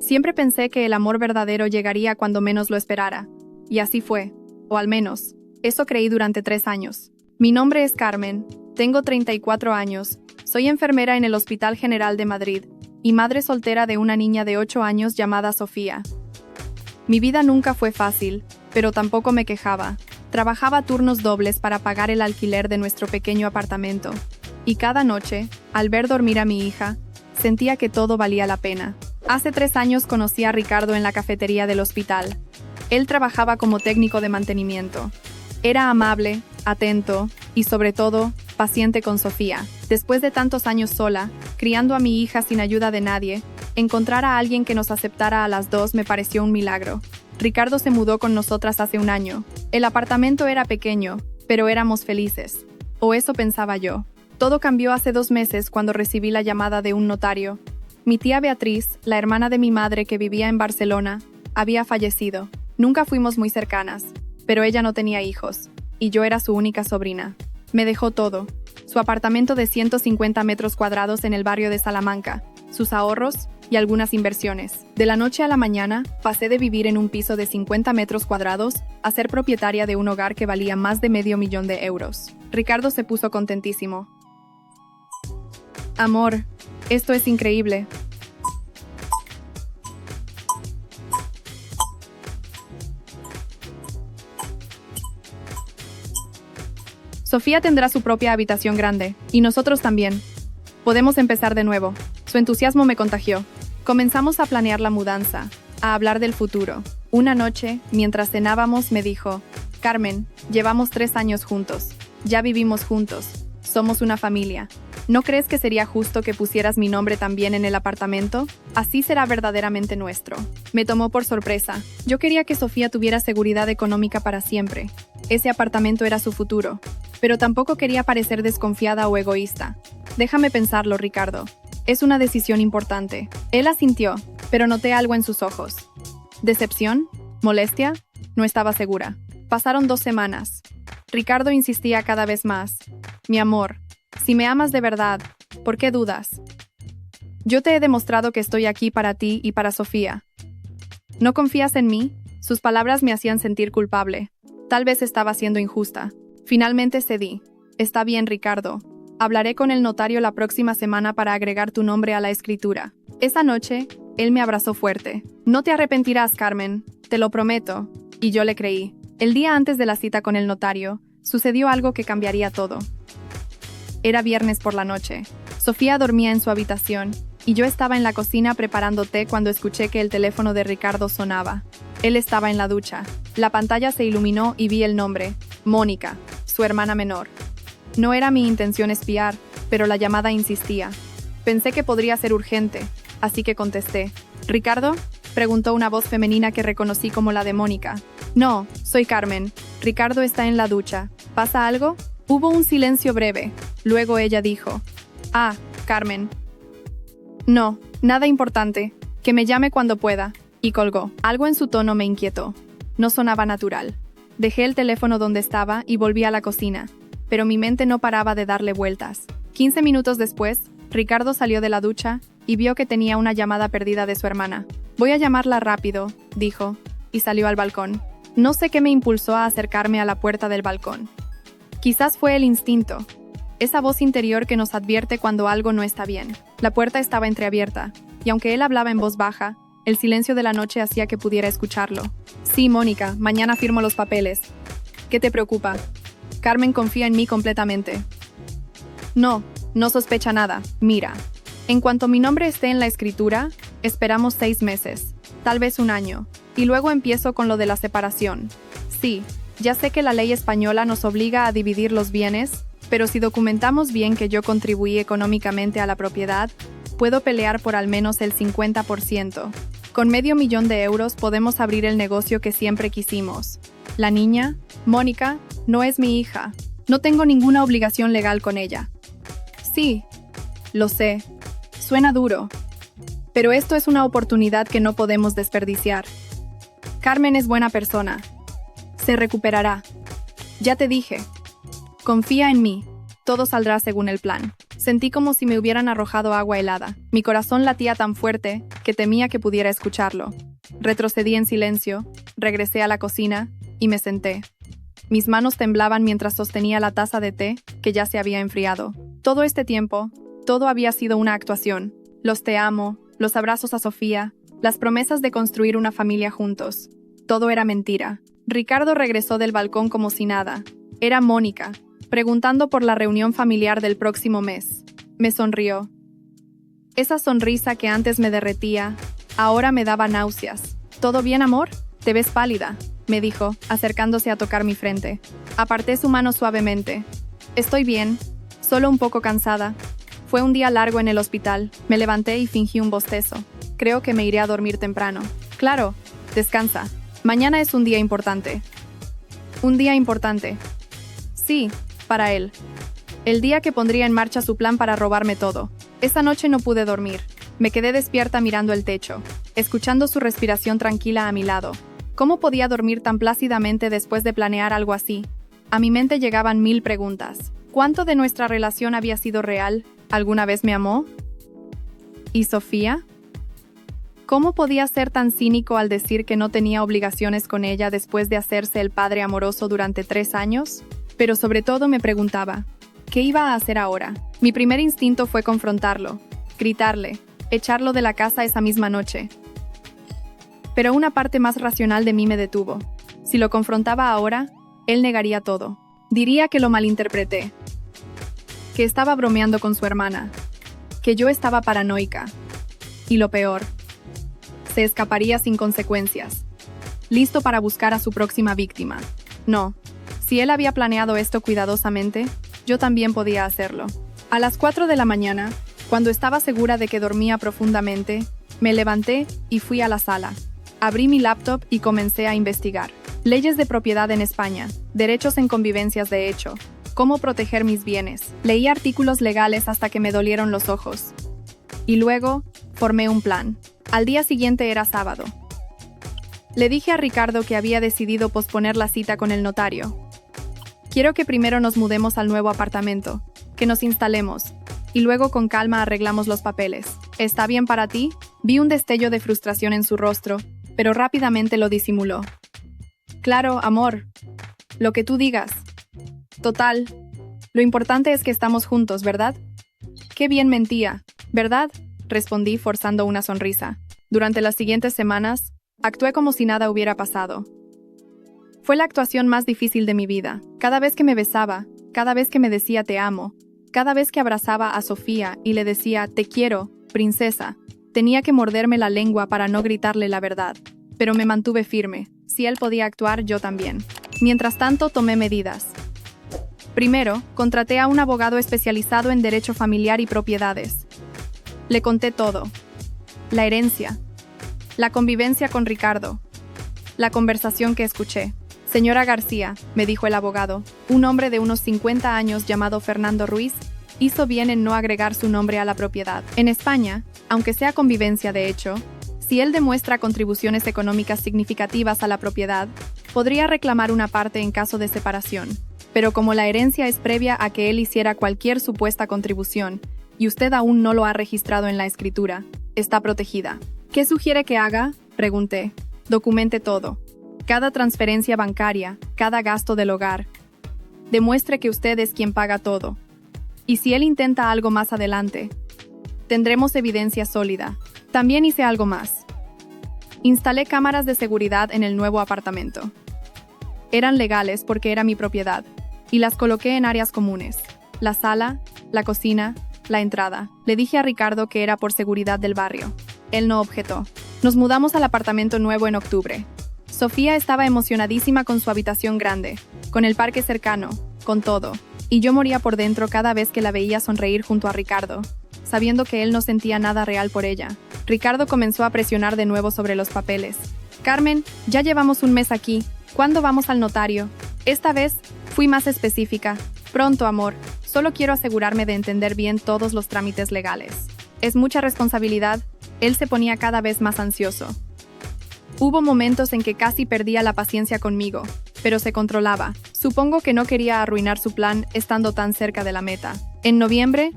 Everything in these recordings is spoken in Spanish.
Siempre pensé que el amor verdadero llegaría cuando menos lo esperara. Y así fue. O al menos, eso creí durante 3 años. Mi nombre es Carmen, tengo 34 años, soy enfermera en el Hospital General de Madrid y madre soltera de una niña de 8 años llamada Sofía. Mi vida nunca fue fácil, pero tampoco me quejaba. Trabajaba turnos dobles para pagar el alquiler de nuestro pequeño apartamento. Y cada noche, al ver dormir a mi hija, sentía que todo valía la pena. Hace 3 años conocí a Ricardo en la cafetería del hospital. Él trabajaba como técnico de mantenimiento. Era amable, atento y, sobre todo, paciente con Sofía. Después de tantos años sola, criando a mi hija sin ayuda de nadie, encontrar a alguien que nos aceptara a las dos me pareció un milagro. Ricardo se mudó con nosotras hace 1 año. El apartamento era pequeño, pero éramos felices. O eso pensaba yo. Todo cambió hace 2 meses cuando recibí la llamada de un notario. Mi tía Beatriz, la hermana de mi madre que vivía en Barcelona, había fallecido. Nunca fuimos muy cercanas, pero ella no tenía hijos, y yo era su única sobrina. Me dejó todo: su apartamento de 150 metros cuadrados en el barrio de Salamanca, sus ahorros y algunas inversiones. De la noche a la mañana, pasé de vivir en un piso de 50 metros cuadrados a ser propietaria de un hogar que valía más de $500,000. Ricardo se puso contentísimo. Amor, esto es increíble. Sofía tendrá su propia habitación grande, y nosotros también. Podemos empezar de nuevo. Su entusiasmo me contagió. Comenzamos a planear la mudanza, a hablar del futuro. Una noche, mientras cenábamos, me dijo: Carmen, llevamos 3 años juntos. Ya vivimos juntos. Somos una familia. ¿No crees que sería justo que pusieras mi nombre también en el apartamento? Así será verdaderamente nuestro. Me tomó por sorpresa. Yo quería que Sofía tuviera seguridad económica para siempre. Ese apartamento era su futuro. Pero tampoco quería parecer desconfiada o egoísta. Déjame pensarlo, Ricardo. Es una decisión importante. Él asintió, pero noté algo en sus ojos. ¿Decepción? ¿Molestia? No estaba segura. Pasaron 2 semanas. Ricardo insistía cada vez más. Mi amor, si me amas de verdad, ¿por qué dudas? Yo te he demostrado que estoy aquí para ti y para Sofía. ¿No confías en mí? Sus palabras me hacían sentir culpable. Tal vez estaba siendo injusta. Finalmente cedí. Está bien, Ricardo. Hablaré con el notario la próxima semana para agregar tu nombre a la escritura. Esa noche, él me abrazó fuerte. No te arrepentirás, Carmen, te lo prometo. Y yo le creí. El día antes de la cita con el notario, sucedió algo que cambiaría todo. Era viernes por la noche. Sofía dormía en su habitación, y yo estaba en la cocina preparando té cuando escuché que el teléfono de Ricardo sonaba. Él estaba en la ducha. La pantalla se iluminó y vi el nombre: Mónica, su hermana menor. No era mi intención espiar, pero la llamada insistía. Pensé que podría ser urgente, así que contesté. ¿Ricardo?, preguntó una voz femenina que reconocí como la de Mónica. No, soy Carmen. Ricardo está en la ducha. ¿Pasa algo? Hubo un silencio breve. Luego ella dijo: Ah, Carmen. No, nada importante. Que me llame cuando pueda. Y colgó. Algo en su tono me inquietó. No sonaba natural. Dejé el teléfono donde estaba y volví a la cocina. Pero mi mente no paraba de darle vueltas. 15 minutos después, Ricardo salió de la ducha y vio que tenía una llamada perdida de su hermana. Voy a llamarla rápido, dijo, y salió al balcón. No sé qué me impulsó a acercarme a la puerta del balcón. Quizás fue el instinto. Esa voz interior que nos advierte cuando algo no está bien. La puerta estaba entreabierta, y aunque él hablaba en voz baja, el silencio de la noche hacía que pudiera escucharlo. Sí, Mónica, mañana firmo los papeles. ¿Qué te preocupa? Carmen confía en mí completamente. No sospecha nada. Mira, en cuanto mi nombre esté en la escritura, esperamos 6 meses, tal vez 1 año, y luego empiezo con lo de la separación. Sí, ya sé que la ley española nos obliga a dividir los bienes, pero si documentamos bien que yo contribuí económicamente a la propiedad, puedo pelear por al menos el 50%. Con $500,000 podemos abrir el negocio que siempre quisimos. La niña, Mónica, no es mi hija. No tengo ninguna obligación legal con ella. Sí, lo sé. Suena duro. Pero esto es una oportunidad que no podemos desperdiciar. Carmen es buena persona. Se recuperará. Ya te dije. Confía en mí. Todo saldrá según el plan. Sentí como si me hubieran arrojado agua helada. Mi corazón latía tan fuerte que temía que pudiera escucharlo. Retrocedí en silencio, regresé a la cocina y me senté. Mis manos temblaban mientras sostenía la taza de té que ya se había enfriado. Todo este tiempo, todo había sido una actuación. Los te amo, los abrazos a Sofía, las promesas de construir una familia juntos. Todo era mentira. Ricardo regresó del balcón como si nada. Era Mónica, preguntando por la reunión familiar del próximo mes. Me sonrió. Esa sonrisa que antes me derretía, ahora me daba náuseas. ¿Todo bien, amor? Te ves pálida, me dijo, acercándose a tocar mi frente. Aparté su mano suavemente. Estoy bien, solo un poco cansada. Fue un día largo en el hospital. Me levanté y fingí un bostezo. Creo que me iré a dormir temprano. Claro, descansa. Mañana es un día importante. Un día importante. Sí, para él. El día que pondría en marcha su plan para robarme todo. Esa noche no pude dormir. Me quedé despierta mirando el techo, escuchando su respiración tranquila a mi lado. ¿Cómo podía dormir tan plácidamente después de planear algo así? A mi mente llegaban 1000 preguntas. ¿Cuánto de nuestra relación había sido real? ¿Alguna vez me amó? ¿Y Sofía? ¿Cómo podía ser tan cínico al decir que no tenía obligaciones con ella después de hacerse el padre amoroso durante 3 años? Pero sobre todo me preguntaba, ¿qué iba a hacer ahora? Mi primer instinto fue confrontarlo, gritarle, echarlo de la casa esa misma noche. Pero una parte más racional de mí me detuvo. Si lo confrontaba ahora, él negaría todo. Diría que lo malinterpreté, que estaba bromeando con su hermana, que yo estaba paranoica. Y lo peor, se escaparía sin consecuencias, listo para buscar a su próxima víctima. No, si él había planeado esto cuidadosamente, yo también podía hacerlo. A las 4 de la mañana, cuando estaba segura de que dormía profundamente, me levanté y fui a la sala. Abrí mi laptop y comencé a investigar. Leyes de propiedad en España, derechos en convivencias de hecho, cómo proteger mis bienes. Leí artículos legales hasta que me dolieron los ojos. Y luego, formé un plan. Al día siguiente era sábado. Le dije a Ricardo que había decidido posponer la cita con el notario. Quiero que primero nos mudemos al nuevo apartamento, que nos instalemos, y luego con calma arreglamos los papeles. ¿Está bien para ti? Vi un destello de frustración en su rostro, pero rápidamente lo disimuló. Claro, amor. Lo que tú digas. Total. Lo importante es que estamos juntos, ¿verdad? Qué bien mentía, ¿verdad? Respondí forzando una sonrisa. Durante las siguientes semanas, actué como si nada hubiera pasado. Fue la actuación más difícil de mi vida. Cada vez que me besaba, cada vez que me decía te amo, cada vez que abrazaba a Sofía y le decía te quiero, princesa, tenía que morderme la lengua para no gritarle la verdad. Pero me mantuve firme. Si él podía actuar, yo también. Mientras tanto, tomé medidas. Primero, contraté a un abogado especializado en derecho familiar y propiedades. Le conté todo. La herencia. La convivencia con Ricardo. La conversación que escuché. Señora García, me dijo el abogado, un hombre de unos 50 años llamado Fernando Ruiz, hizo bien en no agregar su nombre a la propiedad. En España, aunque sea convivencia de hecho, si él demuestra contribuciones económicas significativas a la propiedad, podría reclamar una parte en caso de separación. Pero como la herencia es previa a que él hiciera cualquier supuesta contribución, y usted aún no lo ha registrado en la escritura, está protegida. ¿Qué sugiere que haga? Pregunté. Documente todo. Cada transferencia bancaria, cada gasto del hogar. Demuestre que usted es quien paga todo. Y si él intenta algo más adelante, tendremos evidencia sólida. También hice algo más. Instalé cámaras de seguridad en el nuevo apartamento. Eran legales porque era mi propiedad, y las coloqué en áreas comunes. La sala, la cocina, la entrada. Le dije a Ricardo que era por seguridad del barrio. Él no objetó. Nos mudamos al apartamento nuevo en octubre. Sofía estaba emocionadísima con su habitación grande, con el parque cercano, con todo. Y yo moría por dentro cada vez que la veía sonreír junto a Ricardo, sabiendo que él no sentía nada real por ella. Ricardo comenzó a presionar de nuevo sobre los papeles. Carmen, ya llevamos un mes aquí. ¿Cuándo vamos al notario? Esta vez, fui más específica. Pronto, amor. Solo quiero asegurarme de entender bien todos los trámites legales. Es mucha responsabilidad. Él se ponía cada vez más ansioso. Hubo momentos en que casi perdía la paciencia conmigo, pero se controlaba. Supongo que no quería arruinar su plan estando tan cerca de la meta. En noviembre,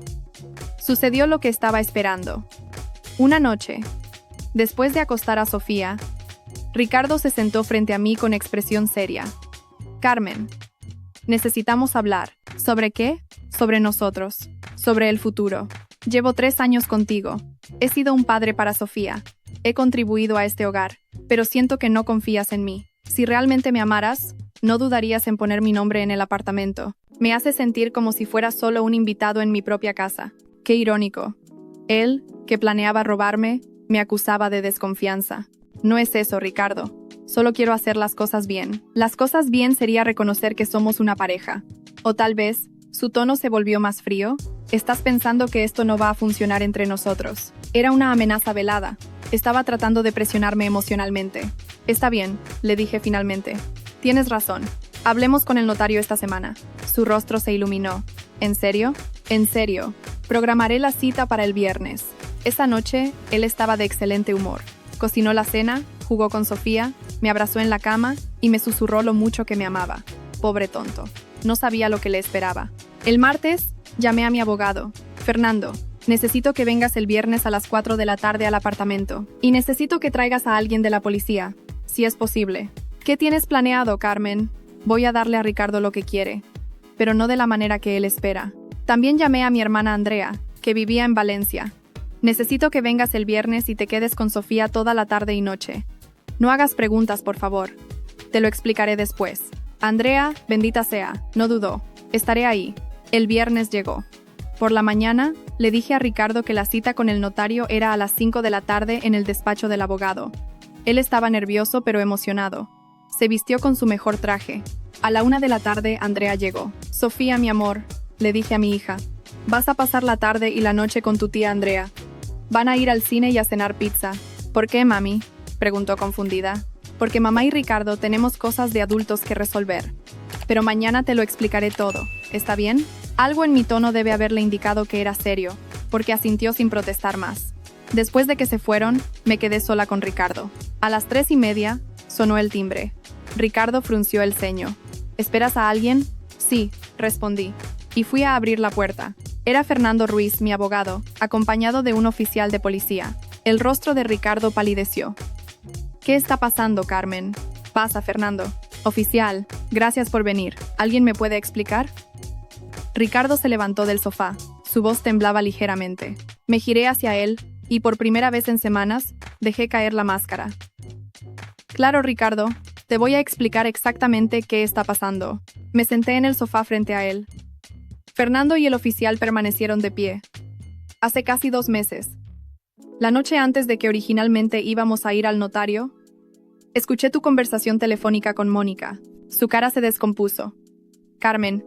Sucedió lo que estaba esperando. Una noche, después de acostar a Sofía, Ricardo se sentó frente a mí con expresión seria. Carmen, necesitamos hablar. ¿Sobre qué? Sobre nosotros. Sobre el futuro. Llevo 3 años contigo. He sido un padre para Sofía. He contribuido a este hogar, pero siento que no confías en mí. Si realmente me amaras, no dudarías en poner mi nombre en el apartamento. Me hace sentir como si fuera solo un invitado en mi propia casa. Qué irónico. Él, que planeaba robarme, me acusaba de desconfianza. No es eso, Ricardo. Solo quiero hacer las cosas bien. Las cosas bien sería reconocer que somos una pareja. O tal vez, su tono se volvió más frío. Estás pensando que esto no va a funcionar entre nosotros. Era una amenaza velada. Estaba tratando de presionarme emocionalmente. Está bien, le dije finalmente. Tienes razón. Hablemos con el notario esta semana. Su rostro se iluminó. ¿En serio? En serio. Programaré la cita para el viernes. Esa noche, él estaba de excelente humor. Cocinó la cena, jugó con Sofía, me abrazó en la cama y me susurró lo mucho que me amaba. Pobre tonto. No sabía lo que le esperaba. El martes, llamé a mi abogado. Fernando, necesito que vengas el viernes a las 4 de la tarde al apartamento. Y necesito que traigas a alguien de la policía, si es posible. ¿Qué tienes planeado, Carmen? Voy a darle a Ricardo lo que quiere, pero no de la manera que él espera. También llamé a mi hermana Andrea, que vivía en Valencia. Necesito que vengas el viernes y te quedes con Sofía toda la tarde y noche. No hagas preguntas, por favor. Te lo explicaré después. Andrea, bendita sea, no dudó. Estaré ahí. El viernes llegó. Por la mañana, le dije a Ricardo que la cita con el notario era a las 5 de la tarde en el despacho del abogado. Él estaba nervioso pero emocionado. Se vistió con su mejor traje. A la 1 de la tarde, Andrea llegó. Sofía, mi amor, le dije a mi hija. Vas a pasar la tarde y la noche con tu tía Andrea. Van a ir al cine y a cenar pizza. ¿Por qué, mami?, preguntó confundida. Porque mamá y Ricardo tenemos cosas de adultos que resolver. Pero mañana te lo explicaré todo. ¿Está bien? Algo en mi tono debe haberle indicado que era serio, porque asintió sin protestar más. Después de que se fueron, me quedé sola con Ricardo. A las 3:30, sonó el timbre. Ricardo frunció el ceño. ¿Esperas a alguien? Sí, respondí. Y fui a abrir la puerta. Era Fernando Ruiz, mi abogado, acompañado de un oficial de policía. El rostro de Ricardo palideció. ¿Qué está pasando, Carmen? Pasa, Fernando. Oficial, gracias por venir. ¿Alguien me puede explicar? Ricardo se levantó del sofá. Su voz temblaba ligeramente. Me giré hacia él, y por primera vez en semanas, dejé caer la máscara. Claro, Ricardo, te voy a explicar exactamente qué está pasando. Me senté en el sofá frente a él. Fernando y el oficial permanecieron de pie. Hace casi 2 meses. La noche antes de que originalmente íbamos a ir al notario, escuché tu conversación telefónica con Mónica. Su cara se descompuso. Carmen,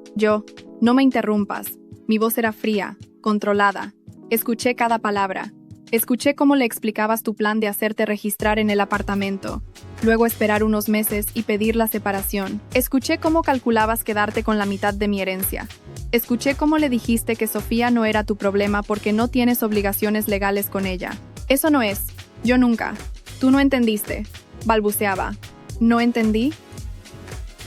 no me interrumpas. Mi voz era fría, controlada. Escuché cada palabra. Escuché cómo le explicabas tu plan de hacerte registrar en el apartamento, luego esperar unos meses y pedir la separación. Escuché cómo calculabas quedarte con la mitad de mi herencia. Escuché cómo le dijiste que Sofía no era tu problema porque no tienes obligaciones legales con ella. Eso no es. Yo nunca. Tú no entendiste. Balbuceaba. ¿No entendí?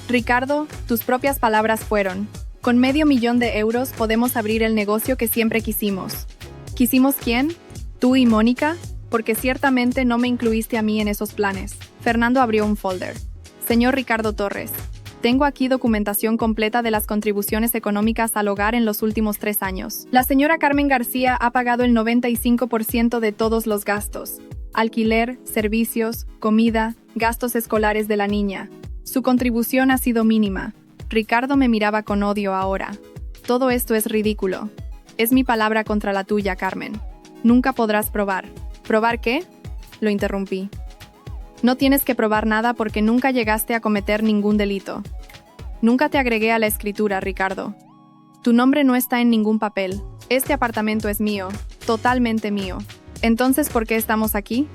Ricardo, tus propias palabras fueron: con $500,000 podemos abrir el negocio que siempre quisimos. ¿Quisimos quién? ¿Tú y Mónica? Porque ciertamente no me incluiste a mí en esos planes. Fernando abrió un folder. Señor Ricardo Torres, tengo aquí documentación completa de las contribuciones económicas al hogar en los últimos 3 años. La señora Carmen García ha pagado el 95% de todos los gastos: alquiler, servicios, comida, gastos escolares de la niña. Su contribución ha sido mínima. Ricardo me miraba con odio ahora. Todo esto es ridículo. Es mi palabra contra la tuya, Carmen. Nunca podrás probar. ¿Probar qué? Lo interrumpí. No tienes que probar nada porque nunca llegaste a cometer ningún delito. Nunca te agregué a la escritura, Ricardo. Tu nombre no está en ningún papel. Este apartamento es mío, totalmente mío. Entonces, ¿por qué estamos aquí?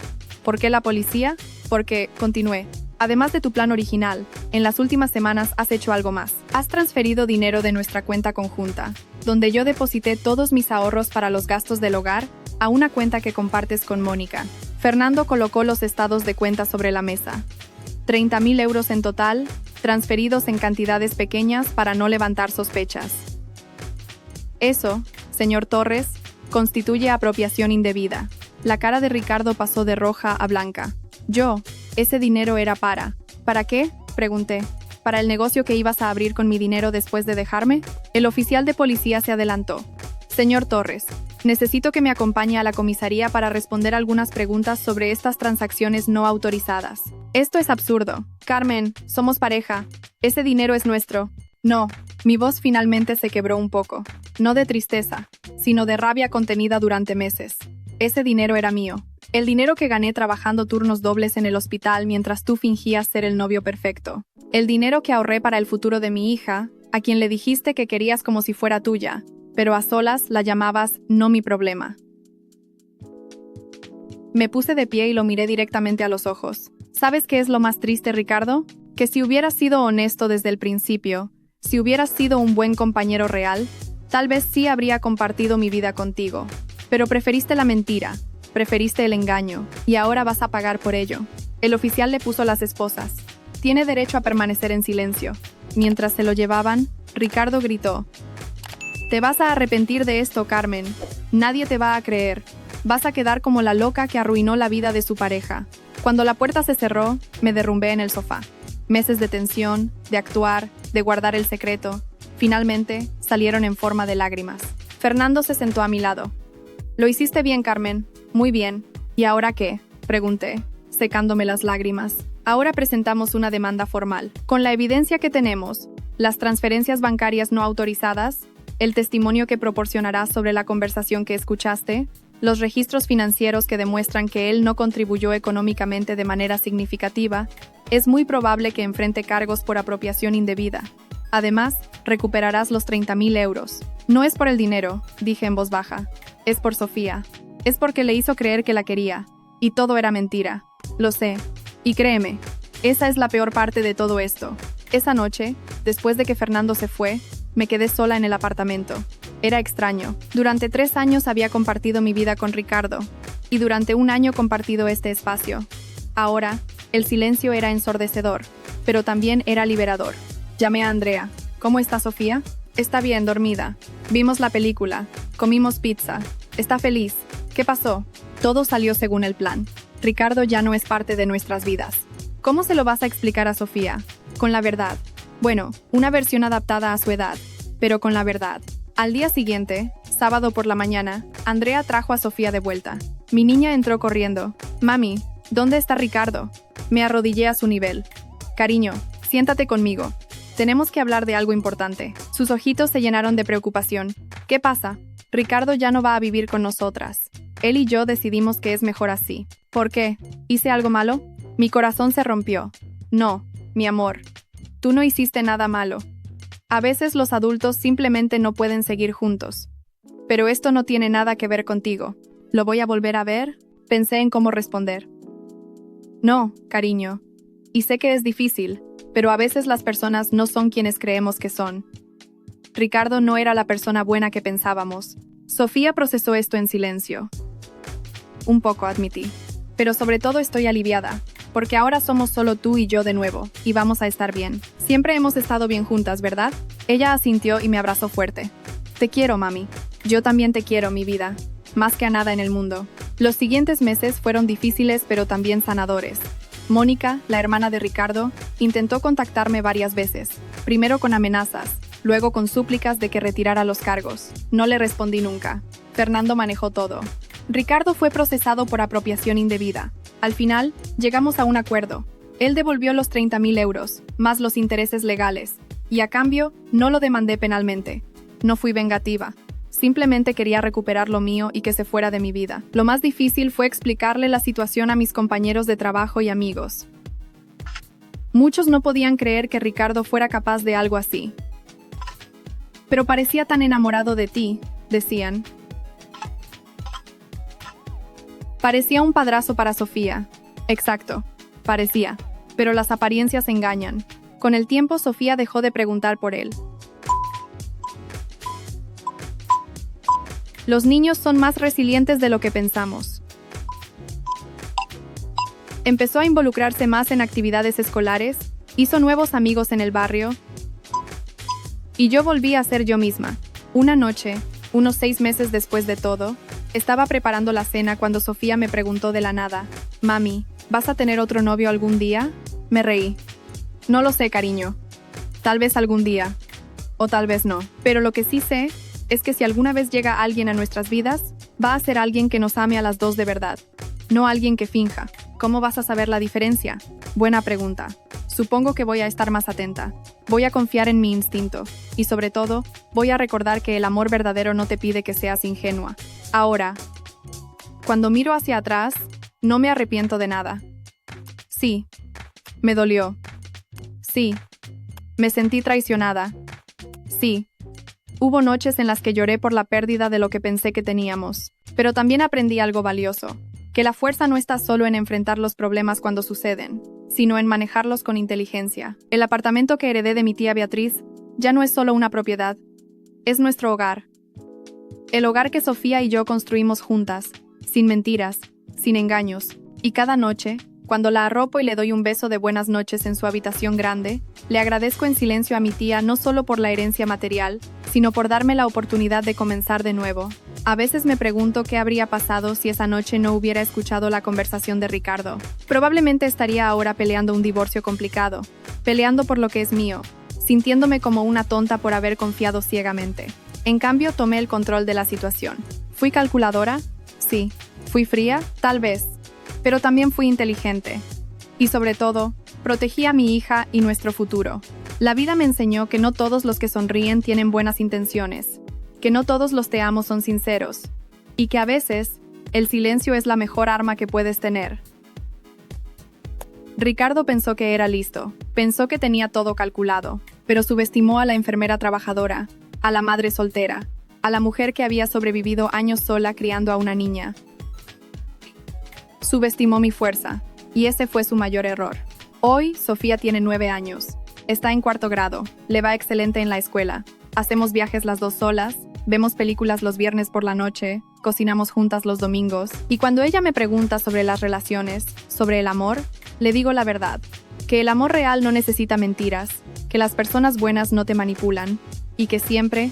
¿Por qué la policía? Porque, continué, además de tu plan original, en las últimas semanas has hecho algo más. Has transferido dinero de nuestra cuenta conjunta, donde yo deposité todos mis ahorros para los gastos del hogar, a una cuenta que compartes con Mónica. Fernando colocó los estados de cuenta sobre la mesa. 30,000 euros en total, transferidos en cantidades pequeñas para no levantar sospechas. Eso, señor Torres, constituye apropiación indebida. La cara de Ricardo pasó de roja a blanca. Ese dinero era para... ¿Para qué?, pregunté. ¿Para el negocio que ibas a abrir con mi dinero después de dejarme? El oficial de policía se adelantó. Señor Torres, necesito que me acompañe a la comisaría para responder algunas preguntas sobre estas transacciones no autorizadas. Esto es absurdo. Carmen, somos pareja. Ese dinero es nuestro. No. Mi voz finalmente se quebró un poco. No de tristeza, sino de rabia contenida durante meses. Ese dinero era mío. El dinero que gané trabajando turnos dobles en el hospital mientras tú fingías ser el novio perfecto. El dinero que ahorré para el futuro de mi hija, a quien le dijiste que querías como si fuera tuya, pero a solas la llamabas no mi problema. Me puse de pie y lo miré directamente a los ojos. ¿Sabes qué es lo más triste, Ricardo? Que si hubieras sido honesto desde el principio, si hubieras sido un buen compañero real, tal vez sí habría compartido mi vida contigo. Pero preferiste la mentira, preferiste el engaño, y ahora vas a pagar por ello. El oficial le puso las esposas. Tiene derecho a permanecer en silencio. Mientras se lo llevaban, Ricardo gritó: «Te vas a arrepentir de esto, Carmen. Nadie te va a creer. Vas a quedar como la loca que arruinó la vida de su pareja». Cuando la puerta se cerró, me derrumbé en el sofá. Meses de tensión, de actuar, de guardar el secreto, finalmente salieron en forma de lágrimas. Fernando se sentó a mi lado. «Lo hiciste bien, Carmen. Muy bien. ¿Y ahora qué?», pregunté, secándome las lágrimas. «Ahora presentamos una demanda formal. Con la evidencia que tenemos, las transferencias bancarias no autorizadas, el testimonio que proporcionarás sobre la conversación que escuchaste, los registros financieros que demuestran que él no contribuyó económicamente de manera significativa, es muy probable que enfrente cargos por apropiación indebida. Además, recuperarás los 30.000 euros. No es por el dinero», dije en voz baja. «Es por Sofía. Es porque le hizo creer que la quería. Y todo era mentira. Lo sé. Y créeme, esa es la peor parte de todo esto. Esa noche, después de que Fernando se fue, me quedé sola en el apartamento. Era extraño. Durante 3 años había compartido mi vida con Ricardo. Y durante 1 año compartido este espacio. Ahora, el silencio era ensordecedor, pero también era liberador. Llamé a Andrea. «¿Cómo está Sofía?». «Está bien, dormida. Vimos la película. Comimos pizza. Está feliz». «¿Qué pasó?». «Todo salió según el plan. Ricardo ya no es parte de nuestras vidas». «¿Cómo se lo vas a explicar a Sofía?». «Con la verdad». Bueno, una versión adaptada a su edad, pero con la verdad. Al día siguiente, sábado por la mañana, Andrea trajo a Sofía de vuelta. Mi niña entró corriendo. «Mami, ¿dónde está Ricardo?». Me arrodillé a su nivel. «Cariño, siéntate conmigo. Tenemos que hablar de algo importante». Sus ojitos se llenaron de preocupación. «¿Qué pasa?». «Ricardo ya no va a vivir con nosotras. Él y yo decidimos que es mejor así». «¿Por qué? ¿Hice algo malo?». Mi corazón se rompió. «No, mi amor. Tú no hiciste nada malo. A veces los adultos simplemente no pueden seguir juntos. Pero esto no tiene nada que ver contigo». «¿Lo voy a volver a ver?». Pensé en cómo responder. «No, cariño. Y sé que es difícil, pero a veces las personas no son quienes creemos que son. Ricardo no era la persona buena que pensábamos». Sofía procesó esto en silencio. «Un poco», admití. «Pero sobre todo estoy aliviada, porque ahora somos solo tú y yo de nuevo, y vamos a estar bien. Siempre hemos estado bien juntas, ¿verdad?». Ella asintió y me abrazó fuerte. «Te quiero, mami. Yo también te quiero, mi vida. Más que a nada en el mundo». Los siguientes meses fueron difíciles pero también sanadores. Mónica, la hermana de Ricardo, intentó contactarme varias veces, primero con amenazas, luego con súplicas de que retirara los cargos. No le respondí nunca. Fernando manejó todo. Ricardo fue procesado por apropiación indebida. Al final, llegamos a un acuerdo. Él devolvió los 30.000 euros, más los intereses legales, y a cambio, no lo demandé penalmente. No fui vengativa. Simplemente quería recuperar lo mío y que se fuera de mi vida. Lo más difícil fue explicarle la situación a mis compañeros de trabajo y amigos. Muchos no podían creer que Ricardo fuera capaz de algo así. «Pero parecía tan enamorado de ti», decían. «Parecía un padrazo para Sofía». Exacto, parecía. Pero las apariencias engañan. Con el tiempo, Sofía dejó de preguntar por él. Los niños son más resilientes de lo que pensamos. Empezó a involucrarse más en actividades escolares, hizo nuevos amigos en el barrio, y yo volví a ser yo misma. Una noche, Unos 6 meses después de todo, estaba preparando la cena cuando Sofía me preguntó de la nada: «Mami, ¿vas a tener otro novio algún día?» Me reí. «No lo sé, cariño. Tal vez algún día. O tal vez no. Pero lo que sí sé es que si alguna vez llega alguien a nuestras vidas, va a ser alguien que nos ame a las dos de verdad. No alguien que finja. ¿Cómo vas a saber la diferencia?» Buena pregunta. Supongo que voy a estar más atenta. Voy a confiar en mi instinto. Y sobre todo, voy a recordar que el amor verdadero no te pide que seas ingenua. Ahora, cuando miro hacia atrás, no me arrepiento de nada. Sí, me dolió. Sí, me sentí traicionada. Sí, hubo noches en las que lloré por la pérdida de lo que pensé que teníamos. Pero también aprendí algo valioso, que la fuerza no está solo en enfrentar los problemas cuando suceden, sino en manejarlos con inteligencia. El apartamento que heredé de mi tía Beatriz ya no es solo una propiedad, es nuestro hogar. El hogar que Sofía y yo construimos juntas, sin mentiras, sin engaños, y cada noche, cuando la arropo y le doy un beso de buenas noches en su habitación grande, le agradezco en silencio a mi tía no solo por la herencia material, sino por darme la oportunidad de comenzar de nuevo. A veces me pregunto qué habría pasado si esa noche no hubiera escuchado la conversación de Ricardo. Probablemente estaría ahora peleando un divorcio complicado, peleando por lo que es mío, sintiéndome como una tonta por haber confiado ciegamente. En cambio, tomé el control de la situación. ¿Fui calculadora? Sí. ¿Fui fría? Tal vez. Pero también fui inteligente. Y sobre todo, protegí a mi hija y nuestro futuro. La vida me enseñó que no todos los que sonríen tienen buenas intenciones, que no todos los te amo son sinceros, y que a veces, el silencio es la mejor arma que puedes tener. Ricardo pensó que era listo, pensó que tenía todo calculado, pero subestimó a la enfermera trabajadora, a la madre soltera, a la mujer que había sobrevivido años sola criando a una niña. Subestimó mi fuerza, y ese fue su mayor error. Hoy, Sofía tiene 9 años. Está en 4º grado, le va excelente en la escuela. Hacemos viajes las dos solas, vemos películas los viernes por la noche, cocinamos juntas los domingos, y cuando ella me pregunta sobre las relaciones, sobre el amor, le digo la verdad, que el amor real no necesita mentiras, que las personas buenas no te manipulan, y que siempre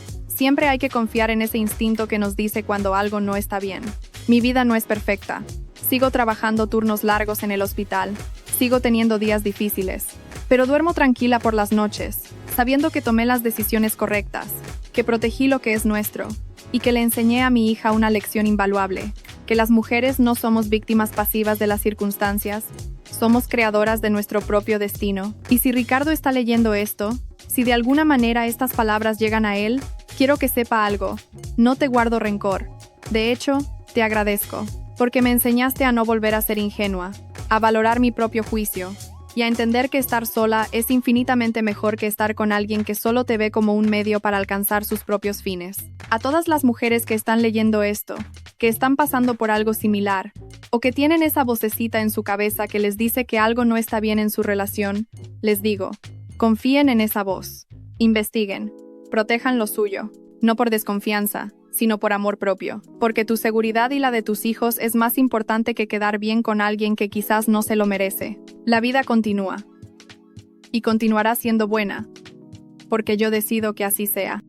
hay que confiar en ese instinto que nos dice cuando algo no está bien. Mi vida no es perfecta. Sigo trabajando turnos largos en el hospital, sigo teniendo días difíciles, pero duermo tranquila por las noches, sabiendo que tomé las decisiones correctas, que protegí lo que es nuestro, y que le enseñé a mi hija una lección invaluable, que las mujeres no somos víctimas pasivas de las circunstancias, somos creadoras de nuestro propio destino. Y si Ricardo está leyendo esto, si de alguna manera estas palabras llegan a él, quiero que sepa algo, no te guardo rencor. De hecho, te agradezco, porque me enseñaste a no volver a ser ingenua, a valorar mi propio juicio, y a entender que estar sola es infinitamente mejor que estar con alguien que solo te ve como un medio para alcanzar sus propios fines. A todas las mujeres que están leyendo esto, que están pasando por algo similar, o que tienen esa vocecita en su cabeza que les dice que algo no está bien en su relación, les digo, confíen en esa voz, investiguen, protejan lo suyo, no por desconfianza, sino por amor propio, porque tu seguridad y la de tus hijos es más importante que quedar bien con alguien que quizás no se lo merece. La vida continúa. Y continuará siendo buena, porque yo decido que así sea.